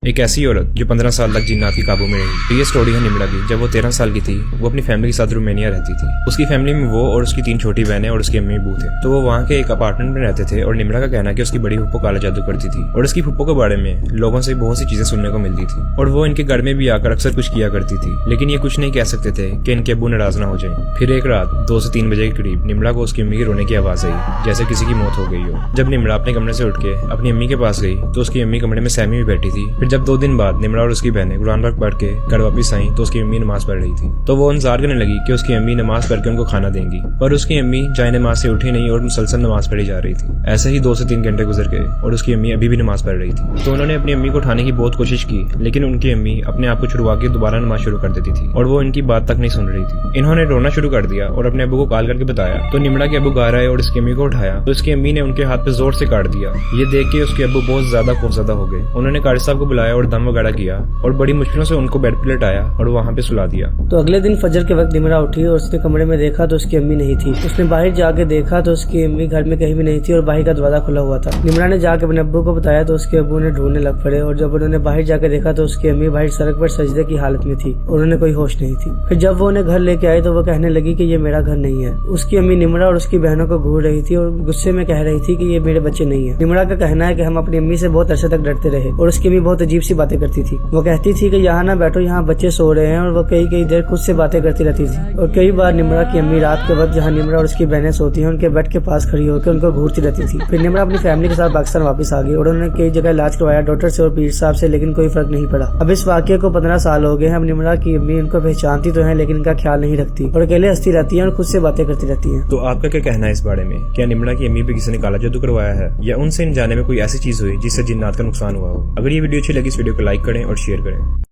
एक ऐसी औरत जो 15 साल तक जिन्नात की काबू में रही। तो ये स्टोरी है निमड़ा की। जब वो 13 साल की थी, वो अपनी फैमिली के साथ रोमानिया रहती थी। उसकी फैमिली में वो और उसकी 3 छोटी बहनें और उसके अम्मी अब्बू थे। तो वो वहाँ के एक अपार्टमेंट में रहते थे और निमड़ा का कहना है कि उसकी बड़ी फुप्पो काला जादू करती थी और उसकी फुप्पो के बारे में लोगों से बहुत सी चीजें सुनने को मिलती थी और वो इनके घर में भी आकर अक्सर कुछ किया करती थी, लेकिन ये कुछ नहीं कह सकते थे कि इनके अब्बू नाराज ना हो जाए। फिर एक रात 2 से 3 बजे के करीब निमड़ा को उसकी अम्मी की रोने की आवाज आई, जैसे किसी की मौत हो गई हो। जब निमड़ा अपने कमरे से उठ के अपनी अम्मी के पास गई तो उसकी अम्मी कमरे में सहमी में बैठी थी। फिर जब 2 दिन बाद निमड़ा और उसकी बहनें कुरान पाक पढ़ के घर वापस आई तो उसकी अम्मी नमाज पढ़ रही थी। तो वो इंतजार करने लगी कि उसकी अम्मी नमाज पढ़ के उनको खाना देंगी, पर उसकी अम्मी जाए नमाज से उठी नहीं और मुसलसल नमाज पढ़ी जा रही थी। ऐसे ही 2 से 3 घंटे गुजर गए और उसकी अम्मी अभी भी नमाज पढ़ रही थी। तो उन्होंने अपनी अम्मी को उठाने की बहुत कोशिश की, लेकिन उनकी अम्मी अपने आप को छुड़वा के दोबारा नमाज शुरू कर देती थी और वो इनकी बात तक नहीं सुन रही थी। इन्होंने रोना शुरू कर दिया और अपने अब्बू को कॉल करके बताया। तो निमड़ा के अब्बू घर आए और उसकी अम्मी को उठाया तो उसकी अम्मी ने उनके हाथ पे जोर से काट दिया। ये देख के उसके अब्बू बहुत ज्यादा खौफजदा हो गए। उन्होंने कारी साहब को बुलाया और दम वगैरह किया और बड़ी मुश्किलों से उनको बेड पे लेटाया और वहाँ पे सुला दिया। तो अगले दिन फजर के वक्त निमड़ा उठी और उसने कमरे में देखा तो उसकी अम्मी नहीं थी। उसने बाहर जाके देखा तो उसकी अम्मी घर में कहीं भी नहीं थी और बाहर का दरवाजा खुला हुआ था। निमड़ा ने जाके अपने अब्बू को बताया तो उसके अब्बू ने ढूंढने लग पड़े और जब उन्होंने बाहर जाके देखा तो उसकी अम्मी बाहर सड़क पर सजदे की हालत में थी और उन्हें कोई होश नहीं थी। फिर जब वो उन्हें घर लेके आए तो वो कहने लगी कि ये मेरा घर नहीं है। उसकी अम्मी निमड़ा और उसकी बहनों को घूर रही थी और गुस्से में कह रही थी कि ये मेरे बच्चे नहीं है। निमड़ा का कहना है कि हम अपनी अम्मी से बहुत अरसे तक डरते रहे और उसकी अम्मी बहुत अजीब सी बातें करती थी। वो कहती थी कि यहाँ ना बैठो, यहाँ बच्चे सो रहे हैं, और वो कई देर खुद से बातें करती रहती थी। और कई बार निमड़ा की अम्मी रात के वक्त जहाँ निमड़ा और उसकी बहनें सोती हैं उनके बेड के पास खड़ी होकर उनको घूरती रहती थी। फिर निमड़ा अपनी फैमिली के साथ पाकिस्तान वापस आ गई और उन्होंने कई जगह इलाज करवाया डॉक्टर से और पीर साहब से, लेकिन कोई फर्क नहीं पड़ा। अब इस वाक्य को 15 साल हो गए हैं। अब निमड़ा की अम्मी उनको पहचानती तो है लेकिन इनका ख्याल नहीं रखती और अकेले हंसती रहती है और खुद से बातें करती रहती है। तो आपका क्या कहना है इस बारे में? क्या निमड़ा की अम्मी पे किसी ने काला जादू करवाया है या उनसे अनजाने में कोई ऐसी चीज हुई जिससे जिन्नात का नुकसान हुआ हो? अगर ये वीडियो अच्छी लगी इस वीडियो को लाइक करें और शेयर करें।